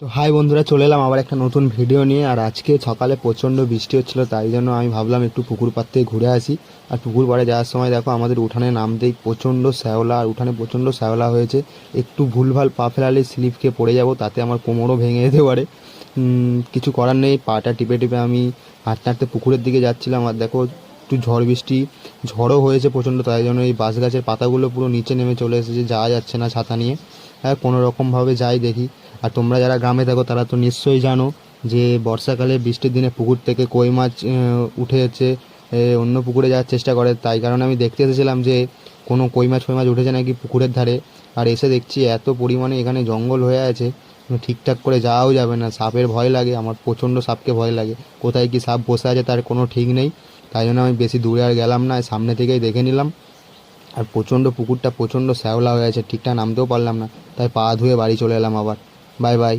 তো হাই বন্ধুরা, চলে এলাম আবার একটা নতুন ভিডিও নিয়ে। আর আজকে সকালে প্রচণ্ড বৃষ্টি হচ্ছিল, তাই জন্য আমি ভাবলাম একটু পুকুর পাড় থেকে ঘুরে আসি। আর পুকুর পাড়ে যাওয়ার সময় দেখো আমাদের উঠানে নামতেই প্রচণ্ড শ্যাওলা, আর উঠানে প্রচণ্ড শ্যাওলা হয়েছে। একটু ভুলভাল পা ফেলালে স্লিপ খেয়ে পড়ে যাব, তাতে আমার কোমরও ভেঙে যেতে পারে। কিছু করার নেই, পাটা টিপে টিপে আমি হাঁটতে হাঁটতে পুকুরের দিকে যাচ্ছিলাম। আর দেখো একটু ঝড় বৃষ্টি, ঝড়ও হয়েছে প্রচণ্ড, তাই জন্য এই বাঁশ গাছের পাতাগুলো পুরো নিচে নেমে চলে এসেছে, যাওয়া যাচ্ছে না ছাতা নিয়ে। হ্যাঁ, কোনো রকমভাবে যাই দেখি। আর তোমরা যারা গ্রামে থাকো তারা তো নিশ্চয়ই জানো যে বর্ষাকালে বৃষ্টির দিনে পুকুর থেকে কই মাছ উঠে এসে অন্য পুকুরে যাওয়ার চেষ্টা করে। তাই কারণে আমি দেখতে এসেছিলাম যে কোনো কই মাছ উঠেছে নাকি পুকুরের ধারে। আর এসে দেখছি এত পরিমাণে এখানে জঙ্গল হয়ে আছে, ঠিকঠাক করে যাওয়াও যাবে না। সাপের ভয় লাগে, আমার প্রচণ্ড সাপকে ভয় লাগে। কোথায় কি সাপ বসে আছে তার কোনো ঠিক নেই। তাই জন্য আমি বেশি দূরে আর গেলাম না, সামনে থেকেই দেখে নিলাম। আর পুকুরটা প্রচণ্ড শ্যাওলা হয়ে আছে, ঠিকঠাক নামতেও পারলাম না, তাই পা ধুয়ে বাড়ি চলে এলাম আবার। Bye bye.